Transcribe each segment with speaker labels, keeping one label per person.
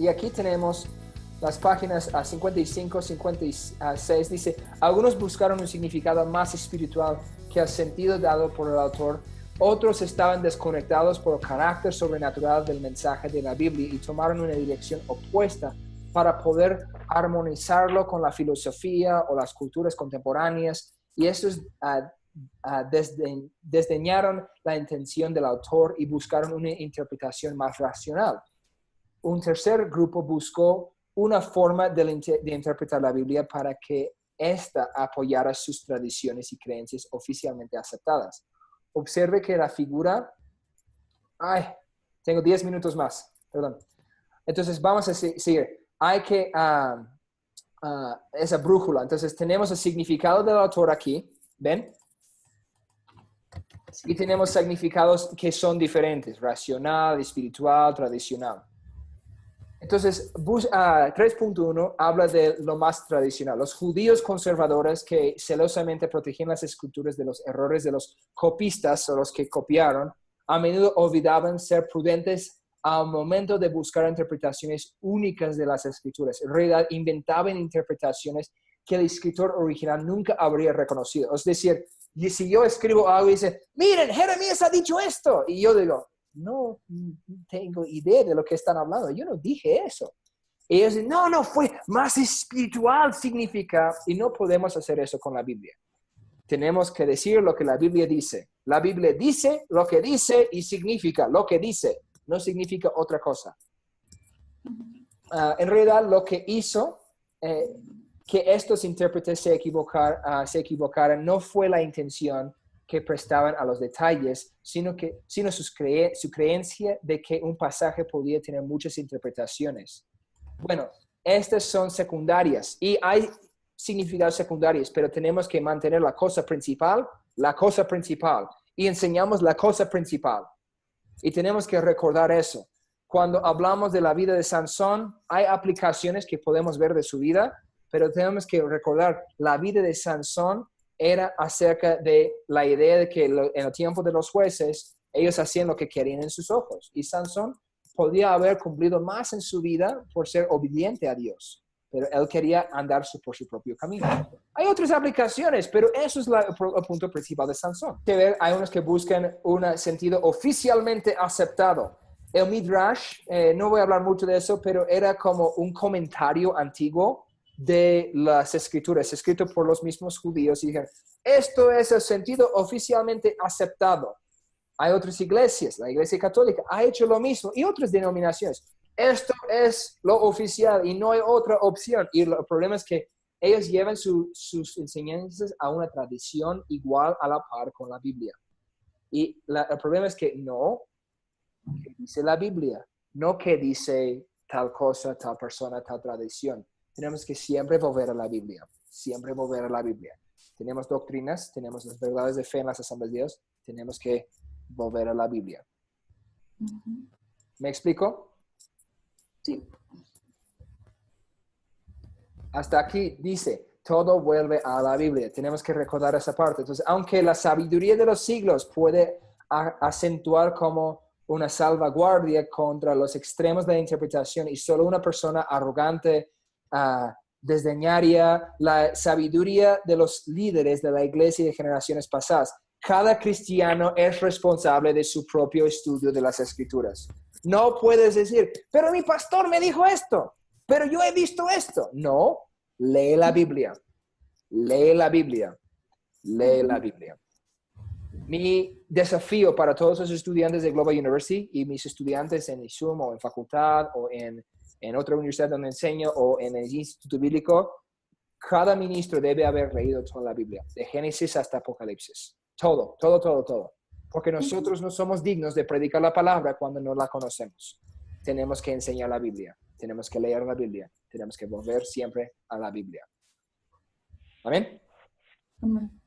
Speaker 1: Y aquí tenemos las páginas 55, 56. Dice, algunos buscaron un significado más espiritual que el sentido dado por el autor. Otros estaban desconectados por el carácter sobrenatural del mensaje de la Biblia y tomaron una dirección opuesta para poder armonizarlo con la filosofía o las culturas contemporáneas. Y estos desdeñaron la intención del autor y buscaron una interpretación más racional. Un tercer grupo buscó una forma de interpretar la Biblia para que ésta apoyara sus tradiciones y creencias oficialmente aceptadas. Observe que la figura... tengo 10 minutos más, perdón. Entonces vamos a seguir. Hay que... esa brújula. Entonces tenemos el significado del autor aquí, ¿ven? Y tenemos significados que son diferentes, racional, espiritual, tradicional. Entonces, 3.1 habla de lo más tradicional. Los judíos conservadores que celosamente protegían las escrituras de los errores de los copistas o los que copiaron, a menudo olvidaban ser prudentes al momento de buscar interpretaciones únicas de las escrituras. En realidad, inventaban interpretaciones que el escritor original nunca habría reconocido. Es decir, si yo escribo algo y dice, miren, Jeremías ha dicho esto, y yo digo, no tengo idea de lo que están hablando, yo no dije eso. Y ellos dicen, no, fue más espiritual, significa, y no podemos hacer eso con la Biblia. Tenemos que decir lo que la Biblia dice. La Biblia dice lo que dice y significa lo que dice, no significa otra cosa. En realidad, lo que hizo que estos intérpretes se equivocaran no fue la intención que prestaban a los detalles, sino su creencia de que un pasaje podía tener muchas interpretaciones. Bueno, estas son secundarias y hay significados secundarios, pero tenemos que mantener la cosa principal, y enseñamos la cosa principal. Y tenemos que recordar eso. Cuando hablamos de la vida de Sansón, hay aplicaciones que podemos ver de su vida, pero tenemos que recordar la vida de Sansón era acerca de la idea de que en el tiempo de los jueces, ellos hacían lo que querían en sus ojos. Y Sansón podía haber cumplido más en su vida por ser obediente a Dios, pero él quería andar por su propio camino. Hay otras aplicaciones, pero eso es el punto principal de Sansón. Hay unos que buscan un sentido oficialmente aceptado. El Midrash, no voy a hablar mucho de eso, pero era como un comentario antiguo de las escrituras, escrito por los mismos judíos, y dijeron, esto es el sentido oficialmente aceptado. Hay otras iglesias, la iglesia católica ha hecho lo mismo, y otras denominaciones. Esto es lo oficial y no hay otra opción. Y el problema es que ellos llevan sus enseñanzas a una tradición igual a la par con la Biblia. Y el problema es que no, que dice la Biblia, no que dice tal cosa, tal persona, tal tradición. Tenemos que siempre volver a la Biblia, siempre volver a la Biblia. Tenemos doctrinas, tenemos las verdades de fe en las asambleas de Dios, tenemos que volver a la Biblia. ¿Me explico?
Speaker 2: Sí.
Speaker 1: Hasta aquí dice, todo vuelve a la Biblia. Tenemos que recordar esa parte. Entonces, aunque la sabiduría de los siglos puede acentuar como una salvaguardia contra los extremos de la interpretación y solo una persona arrogante desdeñaría la sabiduría de los líderes de la iglesia de generaciones pasadas. Cada cristiano es responsable de su propio estudio de las escrituras. No puedes decir, pero mi pastor me dijo esto, pero yo he visto esto. No, lee la Biblia. Lee la Biblia. Lee la Biblia. Mi desafío para todos los estudiantes de Global University y mis estudiantes en ISUM o en facultad o en otra universidad donde enseño o en el Instituto Bíblico, cada ministro debe haber leído toda la Biblia, de Génesis hasta Apocalipsis. Todo. Porque nosotros no somos dignos de predicar la palabra cuando no la conocemos. Tenemos que enseñar la Biblia, tenemos que leer la Biblia, tenemos que volver siempre a la Biblia. ¿Amén?
Speaker 2: Amén.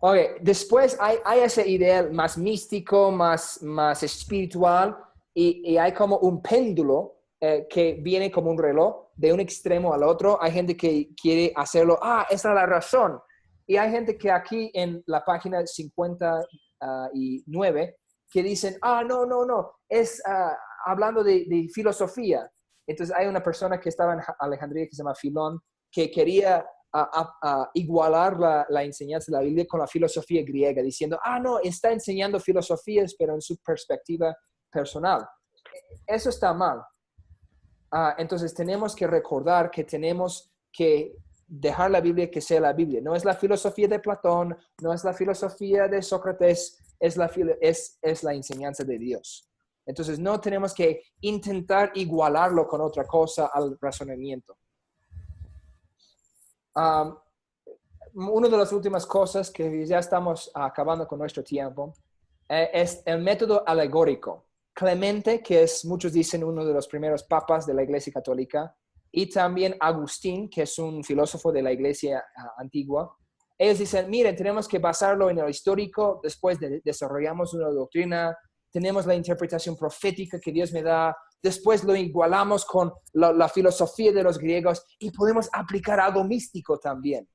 Speaker 1: Ok, después hay esa idea más místico, más espiritual, y hay como un péndulo que viene como un reloj de un extremo al otro. Hay gente que quiere hacerlo, esa es la razón. Y hay gente que aquí en la página 59 que dicen, no, es hablando de filosofía. Entonces hay una persona que estaba en Alejandría que se llama Filón, que quería igualar la enseñanza de la Biblia con la filosofía griega, diciendo, no, está enseñando filosofías, pero en su perspectiva personal. Eso está mal. Entonces tenemos que recordar que tenemos que dejar la Biblia que sea la Biblia. No es la filosofía de Platón, no es la filosofía de Sócrates, es la enseñanza de Dios. Entonces no tenemos que intentar igualarlo con otra cosa al razonamiento. Una de las últimas cosas que ya estamos acabando con nuestro tiempo es el método alegórico. Clemente, que es, muchos dicen, uno de los primeros papas de la Iglesia Católica, y también Agustín, que es un filósofo de la Iglesia antigua, ellos dicen, miren, tenemos que basarlo en lo histórico, después desarrollamos una doctrina, tenemos la interpretación profética que Dios me da, después lo igualamos con la filosofía de los griegos y podemos aplicar algo místico también.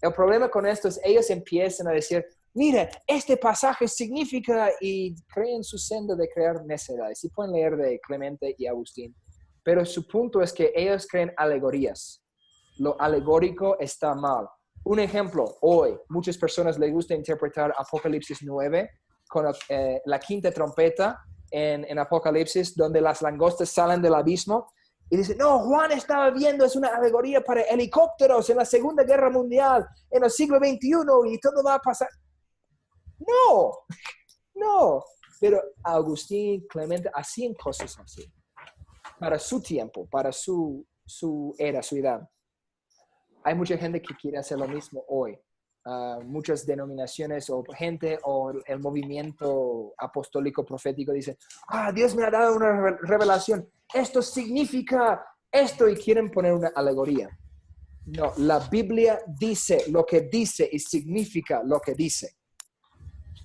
Speaker 1: El problema con esto es ellos empiezan a decir, mire, este pasaje significa, y creen su senda de crear necedades. Y pueden leer de Clemente y Agustín. Pero su punto es que ellos creen alegorías. Lo alegórico está mal. Un ejemplo, hoy, muchas personas les gusta interpretar Apocalipsis 9 con la quinta trompeta en Apocalipsis, donde las langostas salen del abismo. Y dicen, no, Juan estaba viendo, es una alegoría para helicópteros en la Segunda Guerra Mundial, en el siglo XXI, y todo va a pasar. No. Pero Agustín, Clemente, hacían cosas así. Para su tiempo, para su era, su edad. Hay mucha gente que quiere hacer lo mismo hoy. Muchas denominaciones o gente o el movimiento apostólico profético dicen, Dios me ha dado una revelación. Esto significa esto y quieren poner una alegoría. No, la Biblia dice lo que dice y significa lo que dice.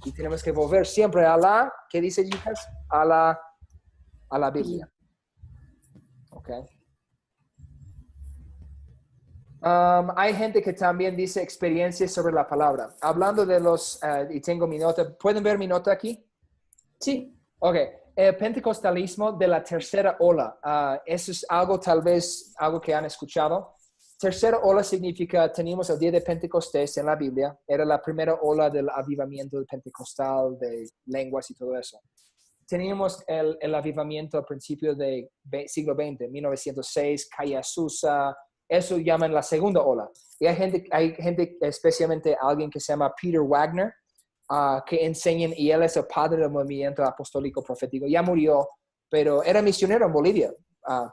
Speaker 1: Y tenemos que volver siempre a ¿qué dice, chicas? A la Biblia. ¿Ok? Hay gente que también dice experiencias sobre la palabra. Hablando de y tengo mi nota. ¿Pueden ver mi nota aquí?
Speaker 2: Sí.
Speaker 1: Ok. El pentecostalismo de la tercera ola. Eso es algo que han escuchado. Tercera ola significa, teníamos el día de Pentecostés en la Biblia. Era la primera ola del avivamiento del pentecostal, de lenguas y todo eso. Teníamos el avivamiento al principio del siglo XX, 1906, Calle Azusa. Eso llaman la segunda ola. Y hay gente, especialmente alguien que se llama Peter Wagner, que enseñan, y él es el padre del movimiento apostólico profético. Ya murió, pero era misionero en Bolivia,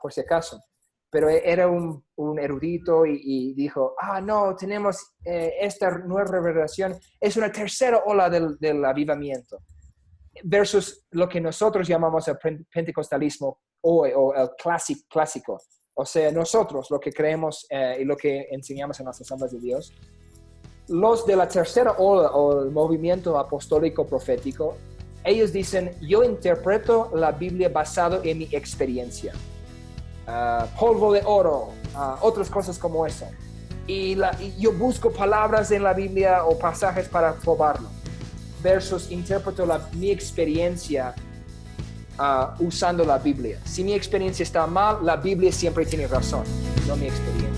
Speaker 1: por si acaso. Pero era un erudito y dijo, no, tenemos esta nueva revelación. Es una tercera ola del avivamiento. Versus lo que nosotros llamamos el pentecostalismo hoy, o el clásico. O sea, nosotros lo que creemos y lo que enseñamos en las asambleas de Dios. Los de la tercera ola o el movimiento apostólico profético, ellos dicen, yo interpreto la Biblia basado en mi experiencia. Polvo de oro, otras cosas como eso. Y yo busco palabras en la Biblia o pasajes para probarlo. Versus interpreto mi experiencia usando la Biblia. Si mi experiencia está mal, la Biblia siempre tiene razón, no mi experiencia.